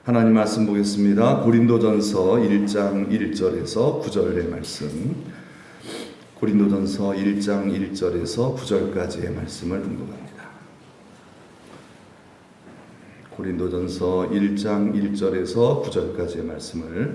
하나님 말씀 보겠습니다. 고린도전서 1장 1절에서 9절의 말씀. 고린도전서 1장 1절에서 9절까지의 말씀을 등록합니다. 고린도전서 1장 1절에서 9절까지의 말씀을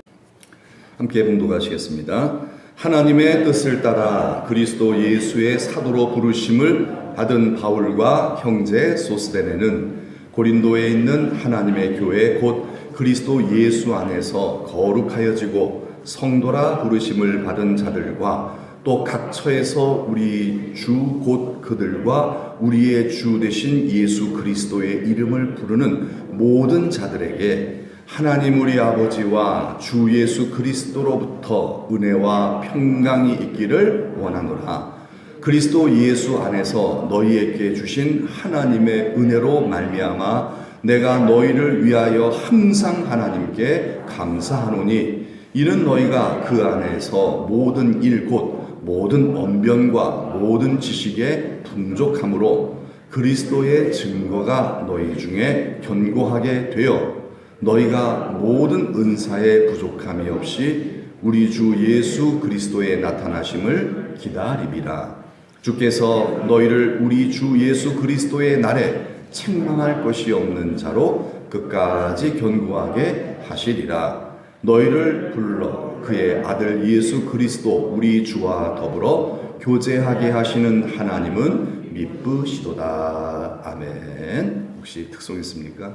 함께 봉독하시겠습니다. 하나님의 뜻을 따라 그리스도 예수의 사도로 부르심을 받은 바울과 형제 소스데네는 고린도에 있는 하나님의 교회 곧 그리스도 예수 안에서 거룩하여지고 성도라 부르심을 받은 자들과 또 각 처에서 우리 주 곧 그들과 우리의 주 되신 예수 그리스도의 이름을 부르는 모든 자들에게 하나님 우리 아버지와 주 예수 그리스도로부터 은혜와 평강이 있기를 원하노라. 그리스도 예수 안에서 너희에게 주신 하나님의 은혜로 말미암아 내가 너희를 위하여 항상 하나님께 감사하노니 이는 너희가 그 안에서 모든 일 곧 모든 언변과 모든 지식에 풍족함으로 그리스도의 증거가 너희 중에 견고하게 되어 너희가 모든 은사에 부족함이 없이 우리 주 예수 그리스도의 나타나심을 기다리리라. 주께서 너희를 우리 주 예수 그리스도의 날에 책망할 것이 없는 자로 끝까지 견고하게 하시리라. 너희를 불러 그의 아들 예수 그리스도 우리 주와 더불어 교제하게 하시는 하나님은 미쁘시도다. 아멘. 혹시 특송 있습니까?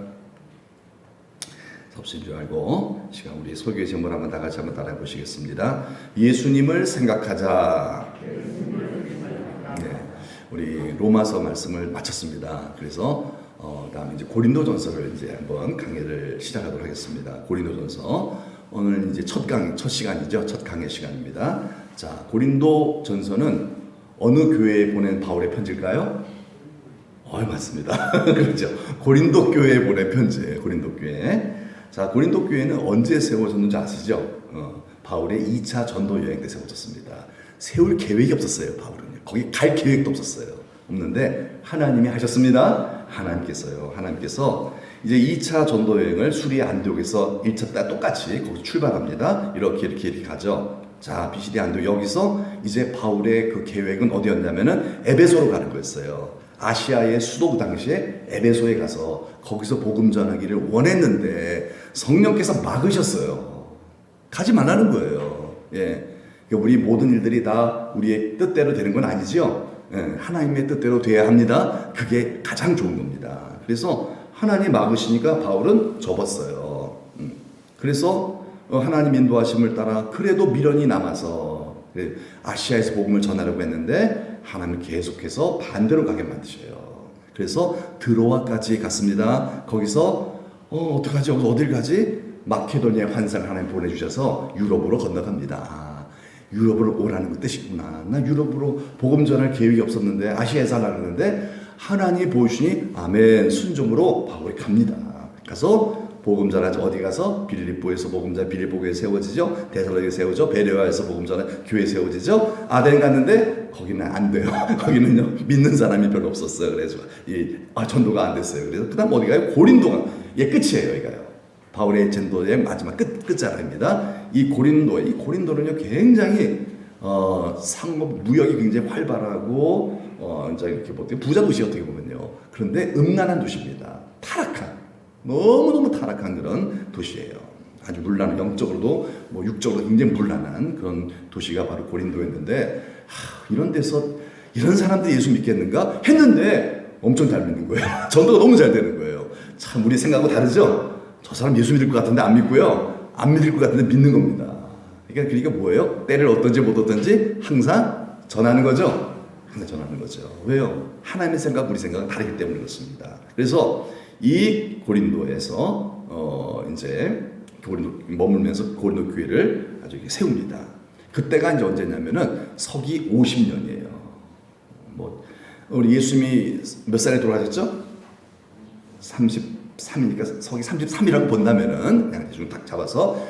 섭신 줄 알고 시간 우리 설교의 제목을 한번 다 같이 한번 따라해 보시겠습니다. 예수님을 생각하자. 네, 우리 로마서 말씀을 마쳤습니다. 그래서 다음에 이제 고린도전서를 이제 한번 강의를 시작하도록 하겠습니다. 고린도전서 오늘 이제 첫 시간이죠. 첫 강의 시간입니다. 자, 고린도전서는 어느 교회에 보낸 바울의 편지일까요? 맞습니다. 그렇죠. 고린도 교회에 보낸 편지예요. 고린도 교회. 자, 고린도 교회는 언제 세워졌는지 아시죠? 바울의 2차 전도 여행 때 세워졌습니다. 세울 계획이 없었어요. 바울은요. 거기 갈 계획도 없었어요. 없는데 하나님이 하셨습니다. 하나님께서 이제 2차 전도 여행을 수리 안디옥에서 1차 때 똑같이 거기서 출발합니다. 이렇게 가죠. 자, 비시디 안디옥 여기서 이제 바울의 그 계획은 어디였냐면은 에베소로 가는 거였어요. 아시아의 수도 그 당시에 에베소에 가서 거기서 복음 전하기를 원했는데 성령께서 막으셨어요. 가지 말라는 거예요. 예. 우리 모든 일들이 다 우리의 뜻대로 되는 건 아니죠. 예. 하나님의 뜻대로 돼야 합니다. 그게 가장 좋은 겁니다. 그래서 하나님 막으시니까 바울은 접었어요. 그래서 하나님 인도하심을 따라 그래도 미련이 남아서 아시아에서 복음을 전하려고 했는데 하나님 계속해서 반대로 가게 만드셔요. 그래서 드로아까지 갔습니다. 거기서 어떡하지? 어딜 가지? 마케도니아 환상을 하나님 보내주셔서 유럽으로 건너갑니다. 유럽으로 오라는 그 뜻이구나. 나 유럽으로 복음 전할 계획이 없었는데 아시아에서 하려고 했는데 하나님이 보여주시니 아멘 순종으로 바울이 갑니다. 가서 복음 전하죠. 어디 가서 빌립보에서 복음 전하 빌립보교회 세워지죠. 데살로니가에 세워져. 베레아에서 복음 전하 교회 세워지죠. 아덴 갔는데 거기는 안 돼요. 거기는요 믿는 사람이 별로 없었어요. 그래서 전도가 안 됐어요. 그래서 그다음 어디 가요? 고린도가 끝이에요. 여기가요. 바울의 전도의 마지막 끝자락입니다. 이 고린도는요 굉장히 상업 무역이 굉장히 활발하고 이제 이렇게 부자 도시 어떻게 보면요. 그런데 음란한 도시입니다. 너무너무 타락한 그런 도시예요. 아주 문란한 영적으로도 육적으로 굉장히 문란한 그런 도시가 바로 고린도였는데 이런 데서 이런 사람들이 예수 믿겠는가 했는데 엄청 잘 믿는 거예요. 전도가 너무 잘 되는 거예요. 참 우리 생각하고 다르죠. 저 사람 예수 믿을 것 같은데 안 믿고요. 안 믿을 것 같은데 믿는 겁니다. 그러니까 뭐예요? 때를 얻든지 못 얻든지 항상 전하는 거죠. 왜요? 하나님의 생각, 우리 생각은 다르기 때문에 그렇습니다. 그래서 이 고린도에서 이제 머물면서 고린도 교회를 아주 세웁니다. 그때가 이제 언제냐면은 서기 50년이에요. 우리 예수님이 몇 살에 돌아가셨죠? 33이니까 서기 33이라고 본다면은 그냥 대충 딱 잡아서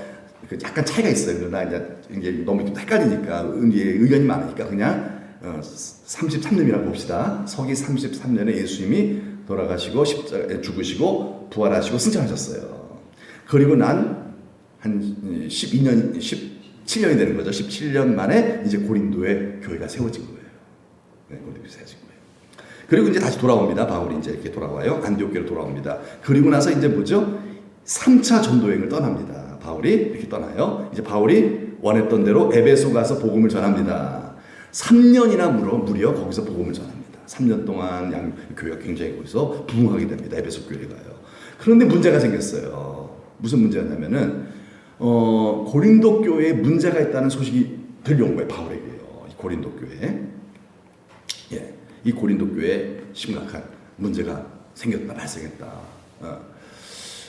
약간 차이가 있어요. 그러나 이제 너무 헷갈리니까 의견이 많으니까 그냥 33년이라고 봅시다. 서기 33년에 예수님이 돌아가시고 십자가에 죽으시고 부활하시고 승천하셨어요. 그리고 난 한 17년이 되는 거죠. 17년 만에 이제 고린도에 교회가 세워진 거예요. 네, 고린도에 세워진 거예요. 그리고 이제 다시 돌아옵니다. 바울이 이제 이렇게 돌아와요. 안디옥교로 돌아옵니다. 그리고 나서 이제 뭐죠? 3차 전도여행을 떠납니다. 바울이 이렇게 떠나요. 이제 바울이 원했던 대로 에베소 가서 복음을 전합니다. 3년이나 무려 거기서 복음을 전합니다. 3년 동안 교회가 굉장히 거기서 부흥하게 됩니다. 에베소 교회가요. 그런데 문제가 생겼어요. 무슨 문제였냐면은 고린도 교회에 문제가 있다는 소식이 들려온 거예요. 바울에게요. 이 고린도 교회. 예, 이 고린도 교회에 심각한 문제가 생겼다, 발생했다.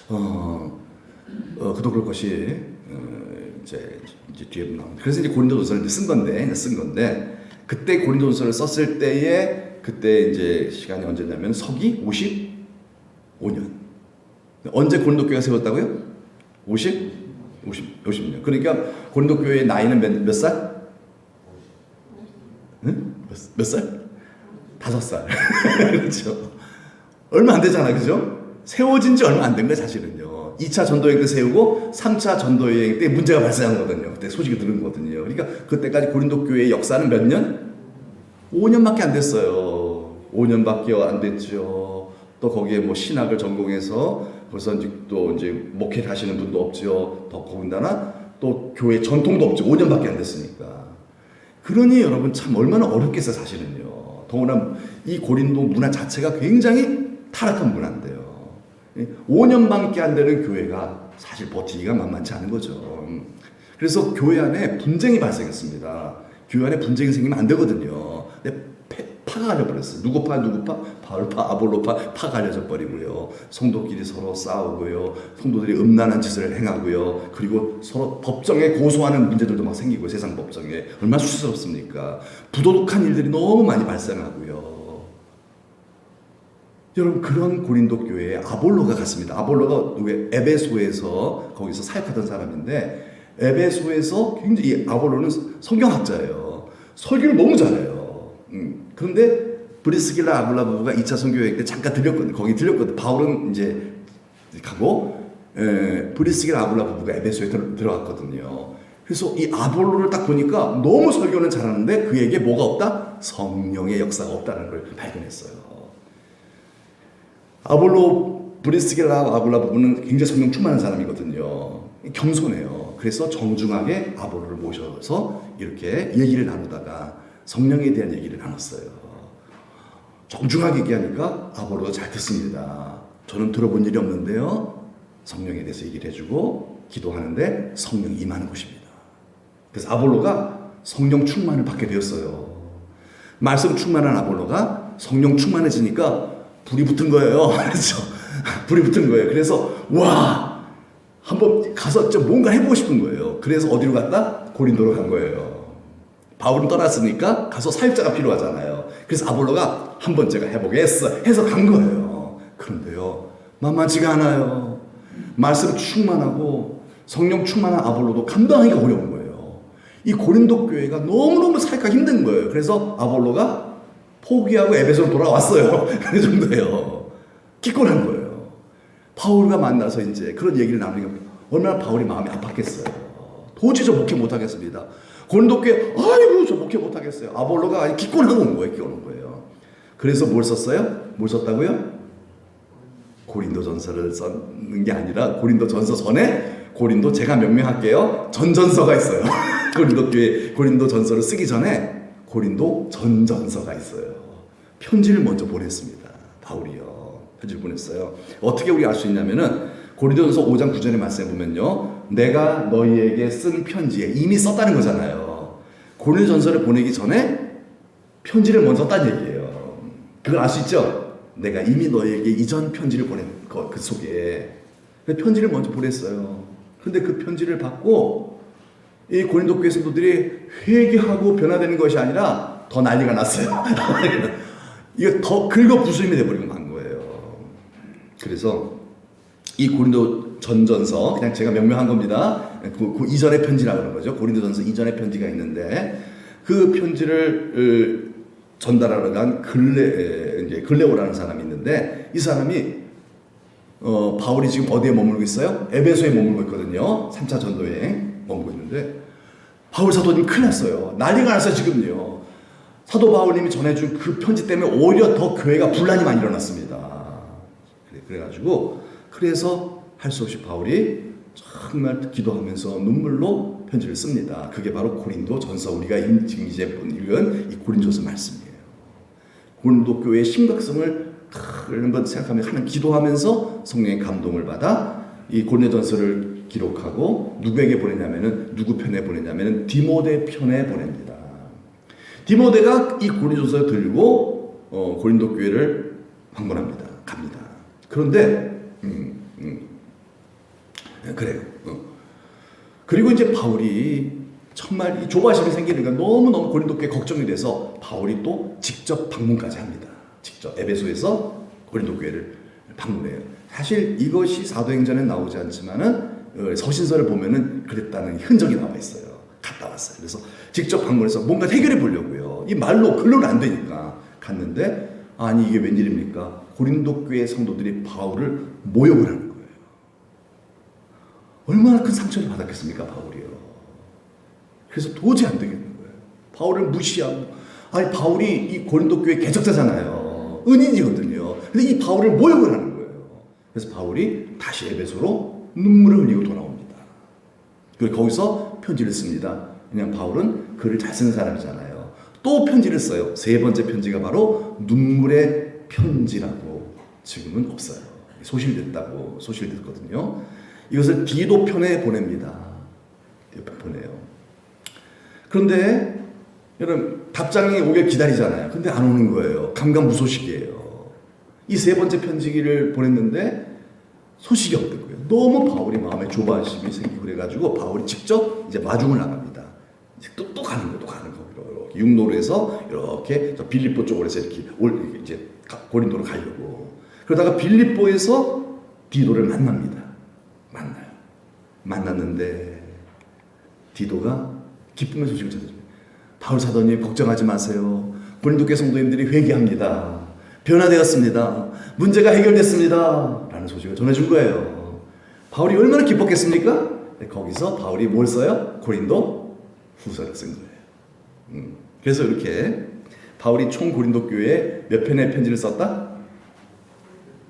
그도 그럴 것이 이제 뒤에 나옵니다. 그래서 이제 고린도전서를 쓴 건데 그때 고린도전서를 썼을 때에 그때 이제 시간이 언제냐면 서기 55년. 언제 고린도 교회가 세웠다고요? 50년. 그러니까 고린도 교회의 나이는 몇 살? 응? 몇 살? 5살. 그렇죠. 얼마 안 되잖아, 그죠? 세워진 지 얼마 안 된 거야, 사실은요. 2차 전도여행 때 세우고 3차 전도여행 때 문제가 발생한 거거든요. 그때 소식이 들은 거거든요. 그러니까 그때까지 고린도 교회의 역사는 몇 년? 5년밖에 안 됐어요. 5년밖에 안 됐죠. 또 거기에 뭐 신학을 전공해서 벌써 또 이제 목회를 하시는 분도 없죠. 더 더군다나 또 교회 전통도 없죠. 5년밖에 안 됐으니까. 그러니 여러분 참 얼마나 어렵겠어요, 사실은요. 더구나 이 고린도 문화 자체가 굉장히 타락한 문화인데요. 5년밖에 안 되는 교회가 사실 버티기가 만만치 않은 거죠. 그래서 교회 안에 분쟁이 발생했습니다. 교회 안에 분쟁이 생기면 안 되거든요. 근데 파가 갈려버렸어요. 누구 파? 바울파, 아볼로파, 파가 갈려져 버리고요. 성도끼리 서로 싸우고요. 성도들이 음란한 짓을 행하고요. 그리고 서로 법정에 고소하는 문제들도 막 생기고 세상 법정에 얼마나 수치스럽습니까? 부도덕한 일들이 너무 많이 발생하고요. 여러분 그런 고린도 교회에 아볼로가 갔습니다. 아볼로가 에베소에서 거기서 사역하던 사람인데 에베소에서 굉장히 아볼로는 성경학자예요. 설교를 너무 잘해요. 그런데 브리스길라 아굴라 부부가 2차 선교여행 때 잠깐 들렸거든요. 거기 들렸거든요. 바울은 이제 가고 브리스길라 아굴라 부부가 에베소에 들어갔거든요. 그래서 이 아볼로를 딱 보니까 너무 설교는 잘하는데 그에게 뭐가 없다? 성령의 역사가 없다는 걸 발견했어요. 아볼로 브리스길라 아굴라 부부는 굉장히 성령 충만한 사람이거든요. 겸손해요. 그래서 정중하게 아볼로를 모셔서 이렇게 얘기를 나누다가 성령에 대한 얘기를 나눴어요. 정중하게 얘기하니까 아볼로가 잘 듣습니다. 저는 들어본 일이 없는데요. 성령에 대해서 얘기를 해주고 기도하는데 성령이 임하는 곳입니다. 그래서 아볼로가 성령 충만을 받게 되었어요. 말씀 충만한 아볼로가 성령 충만해지니까 불이 붙은 거예요. 그렇죠? 불이 붙은 거예요. 그래서 와 한번 가서 좀 뭔가 해보고 싶은 거예요. 그래서 어디로 갔다? 고린도로 간 거예요. 바울은 떠났으니까 가서 사역자가 필요하잖아요. 그래서 아볼로가 한번 제가 해보겠어 해서 간 거예요. 그런데요 만만치가 않아요. 말씀 충만하고 성령 충만한 아볼로도 감당하기가 어려운 거예요. 이 고린도 교회가 너무너무 사역하기 힘든 거예요. 그래서 아볼로가 포기하고 에베소로 돌아왔어요. 그 정도예요. 기권한 거예요. 바울과 만나서 이제 그런 얘기를 나누니까 얼마나 바울이 마음이 아팠겠어요. 도저히 저 목회 못하겠습니다. 고린도 교회 아이고 저 목회 못하겠어요. 아볼로가 아니 기권하고 온 거예요. 기권 온 거예요. 그래서 뭘 썼어요? 뭘 썼다고요? 고린도전서를 썼는 게 아니라 고린도전서 전에 고린도 제가 명명할게요. 전전서가 있어요. 고린도 교회 고린도전서를 쓰기 전에 고린도 전전서가 있어요. 편지를 먼저 보냈습니다. 바울이요. 편지를 보냈어요. 어떻게 우리가 알 수 있냐면은 고린도전서 5장 9절의 말씀에 보면요. 내가 너희에게 쓴 편지에 이미 썼다는 거잖아요. 고린도전서를 보내기 전에 편지를 먼저 썼다는 얘기예요. 그걸 알 수 있죠? 내가 이미 너희에게 이전 편지를 보낸 그 속에 편지를 먼저 보냈어요. 그런데 그 편지를 받고 이 고린도 교회 성도들이 회개하고 변화되는 것이 아니라 더 난리가 났어요. 이거 더 긁어 부수임이 돼버리고 만 거예요. 그래서 이 고린도 전전서 그냥 제가 명명한 겁니다. 그 이전의 편지라고 하는 거죠. 고린도전서 이전의 편지가 있는데 그 편지를 전달하러 간 글레오라는 사람이 있는데 이 사람이 바울이 지금 어디에 머물고 있어요? 에베소에 머물고 있거든요. 3차 전도여행 머물고 있는데 바울 사도님 큰일 났어요. 난리가 났어요 지금요. 사도 바울님이 전해준 그 편지 때문에 오히려 더 교회가 분란이 많이 일어났습니다. 그래가지고 그래서 할 수 없이 바울이 정말 기도하면서 눈물로 편지를 씁니다. 그게 바로 고린도 전서, 우리가 지금 이제 읽은 이 고린도서 말씀이에요. 고린도 교회의 심각성을 한번 생각하면 하는 기도하면서 성령의 감동을 받아 이 고린도전서를 기록하고 누구에게 보내냐면은 누구 편에 보내냐면은 디모데 편에 보냅니다. 디모데가 이 고린도전서를 들고 고린도 교회를 방문합니다. 갑니다. 그런데 그래요. 그리고 이제 바울이 정말 이 조바심이 생기니까 너무너무 고린도 교회 걱정이 돼서 바울이 또 직접 방문까지 합니다. 직접 에베소에서 고린도 교회를 방문해요. 사실 이것이 사도행전에 나오지 않지만은 서신서를 보면은 그랬다는 흔적이 나와 있어요. 갔다 왔어요. 그래서 직접 방문해서 뭔가 해결해 보려고요. 이 말로 글로는 안 되니까 갔는데 아니 이게 웬일입니까? 고린도 교회 성도들이 바울을 모욕을 하는 거예요. 얼마나 큰 상처를 받았겠습니까, 바울이요. 그래서 도저히 안 되겠는 거예요. 바울을 무시하고 아니 바울이 이 고린도 교회 개척자잖아요. 은인이거든요. 근데 이 바울을 모욕을 하는 거예요. 그래서 바울이 다시 에베소로 눈물을 흘리고 돌아옵니다. 그리고 거기서 편지를 씁니다. 왜냐하면 바울은 글을 잘 쓰는 사람이잖아요. 또 편지를 써요. 세 번째 편지가 바로 눈물의 편지라고 지금은 없어요. 소실됐거든요. 이것을 디도 편에 보냅니다. 보내요. 그런데 여러분 답장이 오길 기다리잖아요. 근데 안 오는 거예요. 감감무소식이에요. 이 세 번째 편지를 보냈는데 소식이 없는 거예요. 너무 바울이 마음에 조바심이 생기고 그래가지고 바울이 직접 이제 마중을 나갑니다. 또 가는 거예요. 또 가는 거. 이렇게 육로에서 이렇게 빌립보 쪽으로 해서 이렇게 이제 고린도로 가려고. 그러다가 빌립보에서 디도를 만납니다. 만나요. 만났는데 디도가 기쁨의 소식을 전해줍니다. 바울 사도님 걱정하지 마세요. 고린도 교회 성도님들이 회개합니다. 변화되었습니다. 문제가 해결됐습니다. 라는 소식을 전해준 거예요. 바울이 얼마나 기뻤겠습니까? 거기서 바울이 뭘 써요? 고린도 후서를 쓴 거예요. 그래서 이렇게 바울이 총 고린도 교회에 몇 편의 편지를 썼다?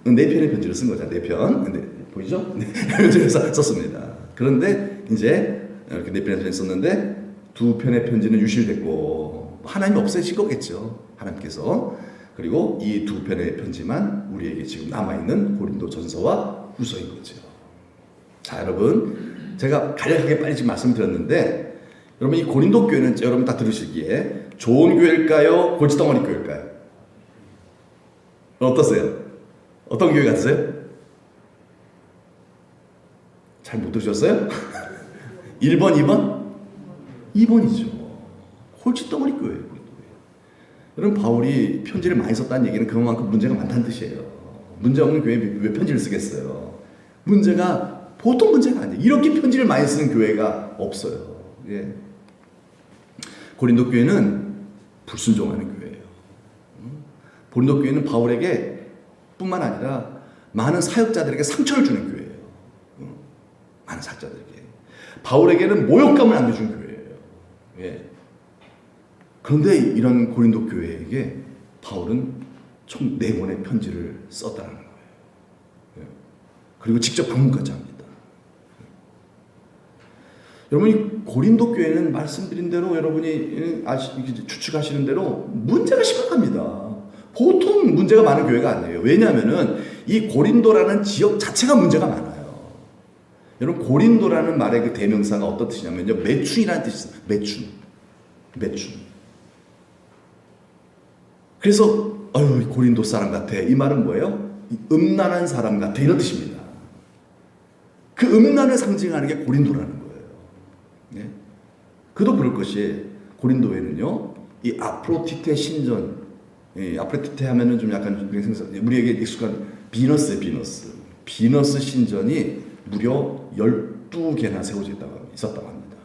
4편의 편지를 쓴 거죠. 4편. 근데 보이죠? 네 편지를 썼습니다. 그런데 이제 이렇게 4편의 편지를 썼는데 2편의 편지는 유실됐고 하나님 없애신 거겠죠. 하나님께서. 그리고 이 2편의 편지만 우리에게 지금 남아있는 고린도 전서와 후서인 거죠. 자, 여러분 제가 간략하게 빨리 지금 말씀드렸는데 여러분 이 고린도 교회는 여러분 다 들으시기에 좋은 교회일까요? 골칫덩어리 교회일까요? 어떠세요? 어떤 교회 같으세요? 잘 못 들으셨어요? 1번, 2번? 2번이죠. 골칫덩어리 교회예요. 여러분 바울이 편지를 많이 썼다는 얘기는 그만큼 문제가 많다는 뜻이에요. 문제 없는 교회에 왜 편지를 쓰겠어요? 문제가 보통 문제가 아니에요. 이렇게 편지를 많이 쓰는 교회가 없어요. 예. 고린도 교회는 불순종하는 교회예요. 고린도 교회는 바울에게 뿐만 아니라 많은 사역자들에게 상처를 주는 교회예요. 많은 사역자들에게. 바울에게는 모욕감을 안겨준 교회예요. 예. 그런데 이런 고린도 교회에게 바울은 총 4권의 편지를 썼다는 거예요. 예. 그리고 직접 방문까지 합니다. 여러분 이 고린도 교회는 말씀드린 대로 여러분이 추측하시는 대로 문제가 심각합니다. 보통 문제가 많은 교회가 아니에요. 왜냐하면은 이 고린도라는 지역 자체가 문제가 많아요. 여러분 고린도라는 말의 그 대명사가 어떤 뜻이냐면요. 매춘이라는 뜻이 있어요. 매춘. 그래서 아유 고린도 사람 같아. 이 말은 뭐예요? 음란한 사람 같아. 이런 뜻입니다. 그 음란을 상징하는 게 고린도라는 거예요. 네? 그도 그럴 것이 고린도에는요. 이 아프로디테 신전 아프로디테 하면은 좀 약간 우리에게 익숙한 비너스 신전이 무려 12개나 세워져 있었다고 합니다.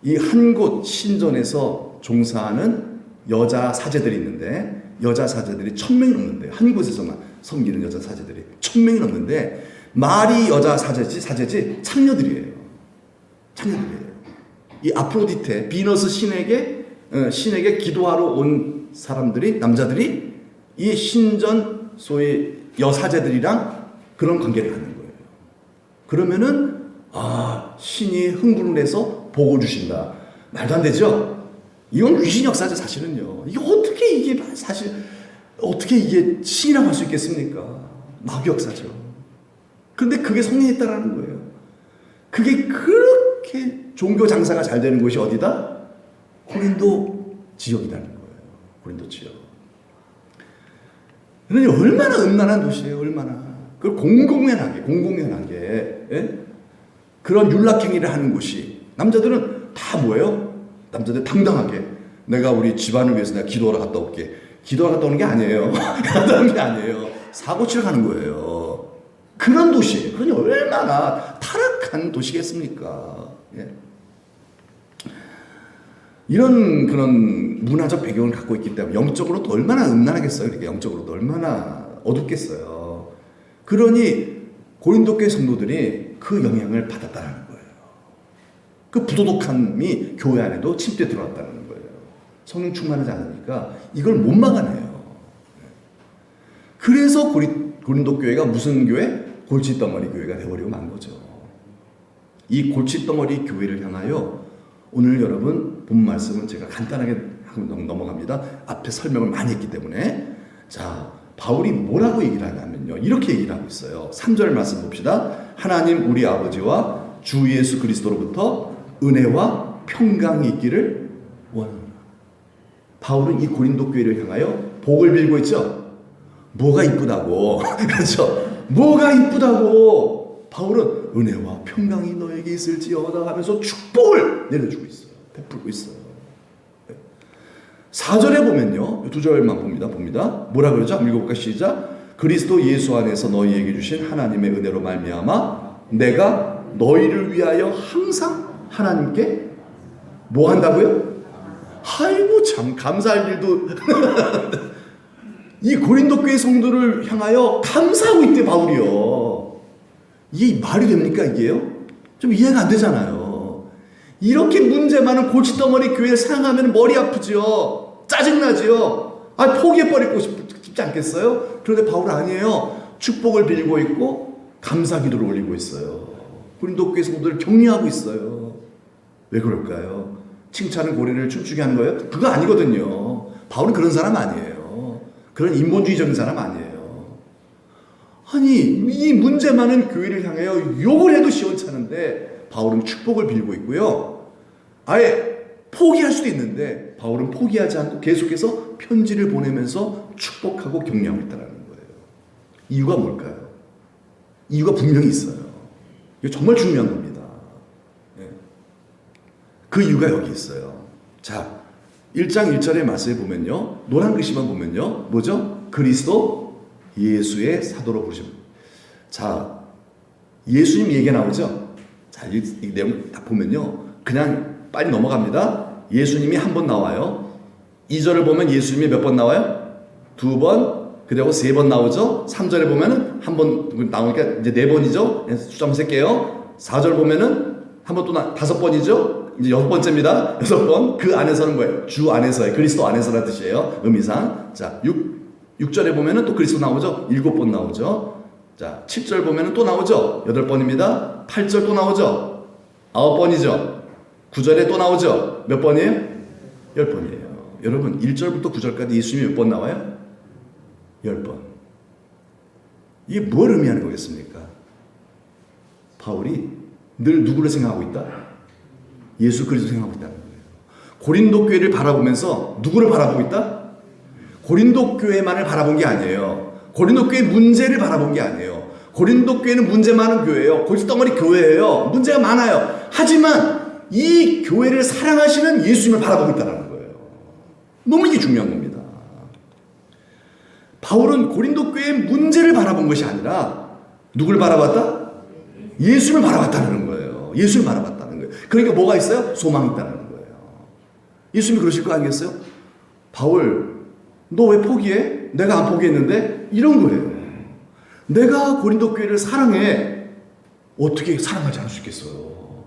이 한 곳 신전에서 종사하는 여자 사제들이 있는데 여자 사제들이 1000명이 넘는데 한 곳에서만 섬기는 여자 사제들이 1000명이 넘는데 말이 여자 사제지 창녀들이에요. 창녀들이에요. 이 아프로디테 비너스 신에게 기도하러 온 사람들이 남자들이 이 신전 소위 여사제들이랑 그런 관계를 갖는 거예요. 그러면은 신이 흥분을 해서 복을 주신다. 말도 안 되죠? 이건 귀신 역사죠, 사실은요. 어떻게 이게 신이라고 할 수 있겠습니까? 마귀 역사죠. 그런데 그게 성립했다라는 거예요. 그게 그렇게 종교 장사가 잘 되는 곳이 어디다? 고린도 지역이라는 거예요. 고린도 지역. 그러니 얼마나 음란한 도시예요, 얼마나. 그걸 공공연하게, 예? 그런 윤락행위를 하는 곳이. 남자들은 다 뭐예요? 남자들 당당하게. 내가 우리 집안을 위해서 내가 기도하러 갔다 올게. 기도하러 갔다 오는 게 아니에요. 갔다 오는 게 아니에요. 사고치러 가는 거예요. 그런 도시예요. 그러니 얼마나 타락한 도시겠습니까? 예. 이런 그런 문화적 배경을 갖고 있기 때문에 영적으로도 얼마나 음란하겠어요. 이렇게 영적으로도 얼마나 어둡겠어요. 그러니 고린도 교회 성도들이 그 영향을 받았다는 거예요. 그 부도덕함이 교회 안에도 침투해 들어왔다는 거예요. 성령 충만하지 않으니까 이걸 못 막아내요. 그래서 고린도 교회가 무슨 교회? 골칫덩어리 교회가 되어버리고 만 거죠. 이 골칫덩어리 교회를 향하여 오늘 여러분 본 말씀은 제가 간단하게 하고 넘어갑니다. 앞에 설명을 많이 했기 때문에. 자, 바울이 뭐라고 얘기를 하냐면요. 이렇게 얘기를 하고 있어요. 3절 말씀 봅시다. 하나님 우리 아버지와 주 예수 그리스도로부터 은혜와 평강이 있기를 원합니다. 바울은 이 고린도 교회를 향하여 복을 빌고 있죠. 뭐가 이쁘다고. 그렇죠. 뭐가 이쁘다고. 바울은 은혜와 평강이 너에게 있을지어다 하면서 축복을 내려주고 있어요. 베풀고 있어요. 4절에 보면요. 2절만 봅니다. 뭐라 그러죠? 한번 읽어볼까? 시작. 그리스도 예수 안에서 너희에게 주신 하나님의 은혜로 말미암아 내가 너희를 위하여 항상 하나님께 뭐 한다고요? 아이고 참 감사할 일도 이 고린도 교회 성도를 향하여 감사하고 있대 바울이요. 이게 말이 됩니까 이게요? 좀 이해가 안 되잖아요. 이렇게 문제 많은 골칫덩어리 교회를 사랑하면 머리 아프지요. 짜증나지요. 포기해버리고 싶지 않겠어요? 그런데 바울은 아니에요. 축복을 빌고 있고 감사 기도를 올리고 있어요. 고린도 교회 성도들을 격려하고 있어요. 왜 그럴까요? 칭찬은 고리를 춤추게 하는 거예요? 그거 아니거든요. 바울은 그런 사람 아니에요. 그런 인본주의적인 사람 아니에요. 아니 이 문제 많은 교회를 향하여 욕을 해도 시원찮은데 바울은 축복을 빌고 있고요. 아예 포기할 수도 있는데 바울은 포기하지 않고 계속해서 편지를 보내면서 축복하고 격려하고 있다는 거예요. 이유가 뭘까요? 이유가 분명히 있어요. 이거 정말 중요한 겁니다. 그 이유가 여기 있어요. 자, 1장 1절의 말씀에 보면요. 노란 글씨만 보면요. 뭐죠? 그리스도 예수의 사도로 부르심. 자, 예수님 얘기가 나오죠? 자, 이 내용 다 보면요. 그냥 빨리 넘어갑니다. 예수님이 한 번 나와요. 2절을 보면 예수님이 몇 번 나와요? 2번, 그리고 3번 나오죠? 3절에 보면은 한 번 나오니까 이제 4번이죠? 숫자 한번 셀게요. 4절 보면은 한 번 또 5번이죠? 이제 6번째입니다. 6번. 그 안에서는 뭐예요? 주 안에서의 그리스도 안에서라는 뜻이에요. 의미상. 자, 6절에 보면은 또 그리스도 나오죠? 7번 나오죠? 자, 7절 보면은 또 나오죠? 8번입니다. 8절 또 나오죠? 9번이죠? 9절에 또 나오죠? 몇 번이에요? 10번이에요. 여러분, 1절부터 9절까지 예수님이 몇 번 나와요? 10번. 이게 뭘 의미하는 거겠습니까? 바울이 늘 누구를 생각하고 있다? 예수 그리스도 생각하고 있다는 거예요. 고린도 교회를 바라보면서 누구를 바라보고 있다? 고린도 교회만을 바라본 게 아니에요. 고린도 교회 문제를 바라본 게 아니에요. 고린도 교회는 문제 많은 교회예요. 골칫덩어리 교회예요. 문제가 많아요. 하지만 이 교회를 사랑하시는 예수님을 바라보고 있다는 거예요. 너무 이게 중요한 겁니다. 바울은 고린도 교회의 문제를 바라본 것이 아니라 누구를 바라봤다? 예수님을 바라봤다는 거예요. 예수님을 바라봤다는 거예요. 그러니까 뭐가 있어요? 소망이 있다는 거예요. 예수님이 그러실 거 아니겠어요? 바울, 너 왜 포기해? 내가 안 포기했는데? 이런 거예요. 내가 고린도 교회를 사랑해. 어떻게 사랑하지 않을 수 있겠어요?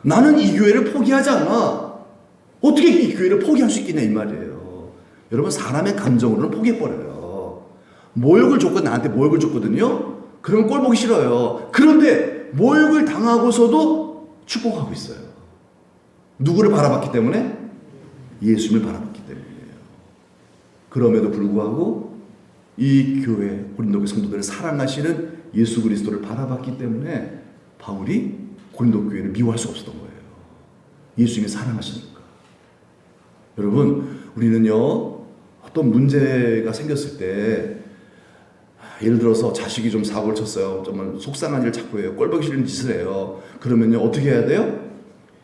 나는 이 교회를 포기하지 않아. 어떻게 이 교회를 포기할 수 있겠냐 이 말이에요. 여러분, 사람의 감정으로는 포기해버려요. 모욕을 줬고 나한테 모욕을 줬거든요. 그러면 꼴 보기 싫어요. 그런데 모욕을 당하고서도 축복하고 있어요. 누구를 바라봤기 때문에? 예수님을 바라봤기 때문이에요. 그럼에도 불구하고 이 교회 고린도 교회 성도들을 사랑하시는 예수 그리스도를 바라봤기 때문에 바울이 고린도 교회를 미워할 수 없었던 거예요. 예수님이 사랑하시니까. 여러분, 우리는요, 어떤 문제가 생겼을 때, 예를 들어서 자식이 좀 사고를 쳤어요. 정말 속상한 일을 자꾸 해요. 꼴보기 싫은 짓을 해요. 그러면요, 어떻게 해야 돼요?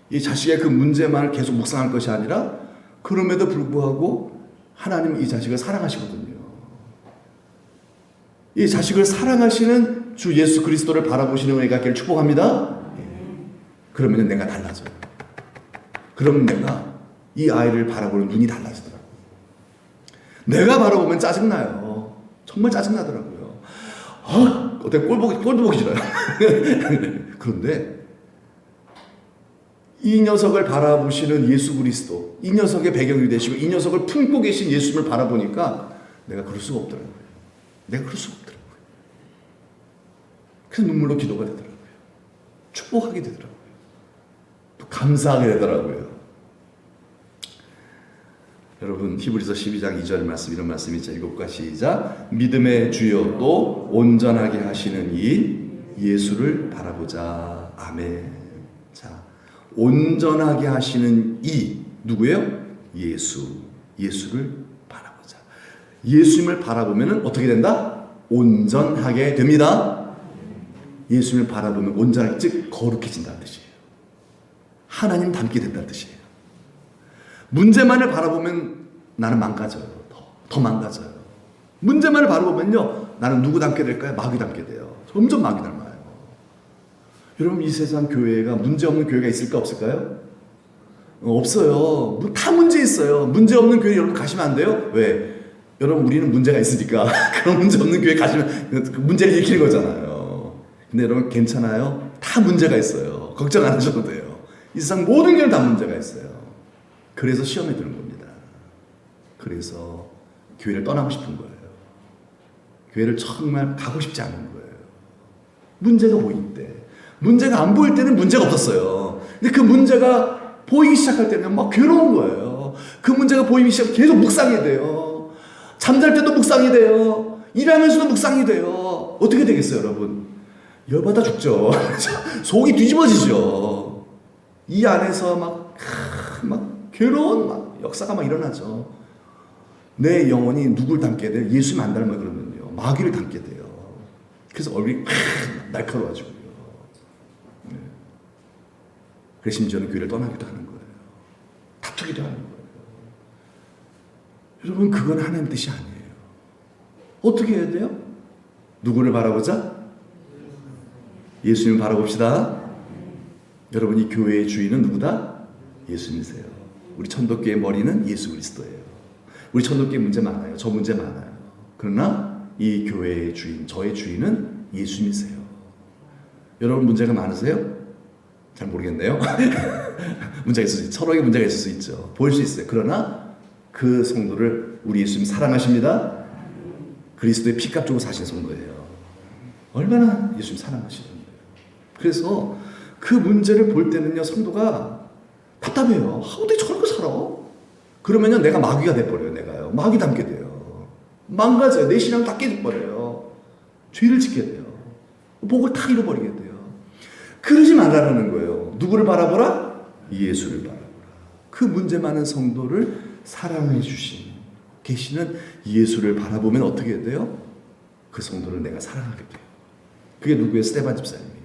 이 자식의 그 문제만을 계속 묵상할 것이 아니라, 그럼에도 불구하고 하나님은 이 자식을 사랑하시거든요. 이 자식을 사랑하시는 주 예수 그리스도를 바라보시는 은혜가 있기를 축복합니다. 그러면 내가 달라져요. 그러면 내가 이 아이를 바라보는 눈이 달라지더라고요. 내가 바라보면 짜증나요. 정말 짜증나더라고요. 어때? 꼴도 보기 싫어요. 그런데 이 녀석을 바라보시는 예수 그리스도, 이 녀석의 배경이 되시고 이 녀석을 품고 계신 예수님을 바라보니까 내가 그럴 수가 없더라고요. 내가 그럴 수가 없더라고요. 그래서 눈물로 기도가 되더라고요. 축복하게 되더라고요. 또 감사하게 되더라고요. 여러분, 히브리서 12장 2절 말씀, 이런 말씀이 있죠. 읽어볼까? 시작. 믿음의 주여 또 온전하게 하시는 이 예수를 바라보자. 아멘. 자, 온전하게 하시는 이 누구예요? 예수를 바라보자. 예수님을 바라보면 어떻게 된다? 온전하게 됩니다. 예수님을 바라보면 온전하게, 즉 거룩해진다는 뜻이에요. 하나님 닮게 된다는 뜻이에요. 문제만을 바라보면 나는 망가져요. 더 망가져요. 문제만을 바라보면요, 나는 누구 닮게 될까요? 마귀 닮게 돼요. 점점 마귀 닮아요. 여러분, 이 세상 교회가 문제 없는 교회가 있을까 없을까요? 없어요. 다 문제 있어요. 문제 없는 교회 여러분 가시면 안 돼요? 왜? 여러분, 우리는 문제가 있으니까 그런 문제 없는 교회 가시면 문제를 일으키는 거잖아요. 근데 여러분, 괜찮아요? 다 문제가 있어요. 걱정 안 하셔도 돼요. 이 세상 모든 교회는 다 문제가 있어요. 그래서 시험에 드는 겁니다. 그래서 교회를 떠나고 싶은 거예요. 교회를 정말 가고 싶지 않은 거예요. 문제가 보일 때. 문제가 안 보일 때는 문제가 없었어요. 근데 그 문제가 보이기 시작할 때는 막 괴로운 거예요. 그 문제가 보이기 시작하면 계속 묵상이 돼요. 잠잘 때도 묵상이 돼요. 일하면서도 묵상이 돼요. 어떻게 되겠어요, 여러분? 열받아 죽죠. 속이 뒤집어지죠. 이 안에서 막 괴로운 역사가 막 일어나죠. 내 영혼이 누굴 닮게 돼요? 예수님 안 닮아 그러면요, 마귀를 닮게 돼요. 그래서 얼굴이 날카로워지고요. 네. 그래서 심지어는 교회를 떠나기도 하는 거예요. 다투기도 하는 거예요. 여러분, 그건 하나님 뜻이 아니에요. 어떻게 해야 돼요? 누구를 바라보자? 예수님을 바라봅시다. 여러분, 이 교회의 주인은 누구다? 예수님이세요. 우리 천도교의 머리는 예수 그리스도예요. 우리 천도교회 문제 많아요. 저 문제 많아요. 그러나 이 교회의 주인, 저의 주인은 예수님이세요. 여러분, 문제가 많으세요? 잘 모르겠네요. 문제가 있을 수 있죠. 서로에게 문제가 있을 수 있죠. 보일 수 있어요. 그러나 그 성도를 우리 예수님 사랑하십니다. 그리스도의 피값 주고 사신 성도예요. 얼마나 예수님 사랑하시는데요. 그래서 그 문제를 볼 때는요, 성도가 답답해요. 어떻게 저렇게 살아? 그러면요, 내가 마귀가 돼버려요. 내가요, 마귀 닮게 돼요. 망가져요. 내 신앙 다 깨져버려요. 죄를 짓게 돼요. 복을 다 잃어버리게 돼요. 그러지 말라는 거예요. 누구를 바라보라? 예수를 바라보라. 그 문제 많은 성도를 사랑해 주신 계시는 예수를 바라보면 어떻게 돼요? 그 성도를 내가 사랑하게 돼요. 그게 누구예요? 스데반 집사님이에요.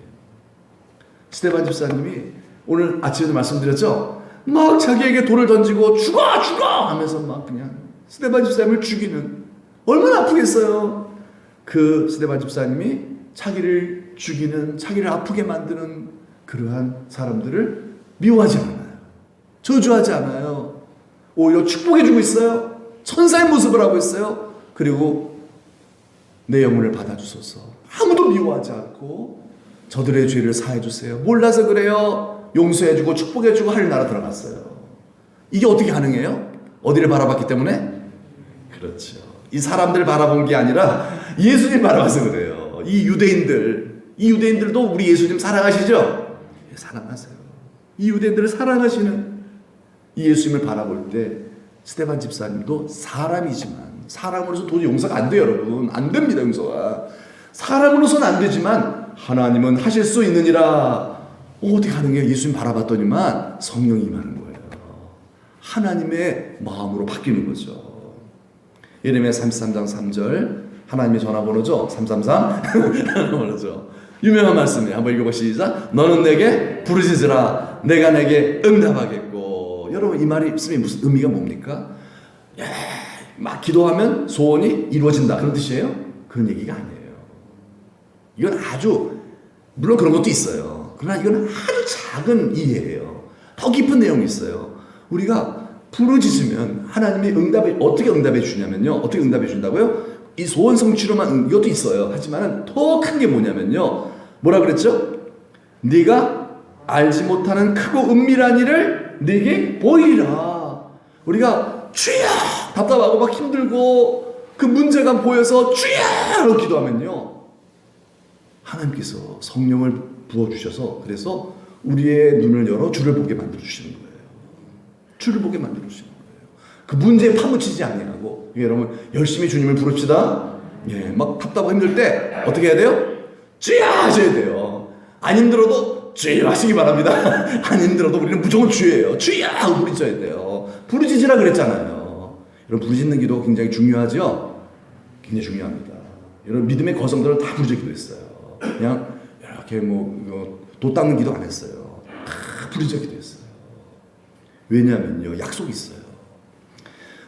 스데반 집사님이 오늘 아침에도 말씀드렸죠? 막 자기에게 돌을 던지고 죽어 하면서 막 그냥 스데반 집사님을 죽이는, 얼마나 아프겠어요. 그 스데반 집사님이 자기를 죽이는, 자기를 아프게 만드는 그러한 사람들을 미워하지 않아요. 저주하지 않아요. 오히려 축복해주고 있어요. 천사의 모습을 하고 있어요. 그리고 내 영혼을 받아주소서. 아무도 미워하지 않고 저들의 죄를 사해 주세요. 몰라서 그래요. 용서해주고 축복해주고 하늘나라 들어갔어요. 이게 어떻게 가능해요? 어디를 바라봤기 때문에? 그렇죠. 이 사람들 바라본 게 아니라 예수님 바라봐서 그래요. 이 유대인들도 우리 예수님 사랑하시죠? 사랑하세요. 이 유대인들을 사랑하시는 이 예수님을 바라볼 때 스데반 집사님도 사람이지만, 사람으로서 도저히 용서가 안 돼요, 여러분. 안 됩니다, 용서가. 사람으로서는 안 되지만 하나님은 하실 수 있느니라. 어떻게 가능해요? 예수님 바라봤더니만 성령이 임하는 거예요. 하나님의 마음으로 바뀌는 거죠. 예레미야 33장 3절, 하나님의 전화번호죠. 333 전화번호죠. 유명한 말씀이에요. 한번 읽어봐, 시작. 너는 내게 부르짖으라, 내가 내게 응답하겠고. 여러분, 이 말이 무슨 의미가 뭡니까? 막 기도하면 소원이 이루어진다, 그런 뜻이에요? 그런 얘기가 아니에요. 이건 아주, 물론 그런 것도 있어요. 그러나 이건 아주 작은 이해예요. 더 깊은 내용이 있어요. 우리가 부르짖으면 하나님이 어떻게 응답해 주냐면요. 어떻게 응답해 준다고요? 이 소원 성취로만 이것도 있어요. 하지만 더 큰 게 뭐냐면요. 뭐라 그랬죠? 네가 알지 못하는 크고 은밀한 일을 네게 보이리라. 우리가 주여 답답하고 막 힘들고 그 문제가 보여서 주여 하고 기도하면요, 하나님께서 성령을 부어주셔서 그래서 우리의 눈을 열어 주를 보게 만들어 주시는 거예요. 주를 보게 만들어 주시는 거예요. 그 문제에 파묻히지 아니하고. 여러분, 열심히 주님을 부릅시다. 막 답답하고 힘들 때 어떻게 해야 돼요? 주여 하셔야 돼요. 안 힘들어도 주여 하시기 바랍니다. 안 힘들어도 우리는 무조건 주여예요. 주여 하고 부르짖어야 돼요. 부르짖으라 그랬잖아요. 여러분, 부르짖는 기도 굉장히 중요하죠? 굉장히 중요합니다. 여러분, 믿음의 거성들은 다 부르짖기도 했어요. 그냥 이렇게 도 닦는 기도 안 했어요. 다 부르짖기도 했어요. 왜냐하면요, 약속이 있어요.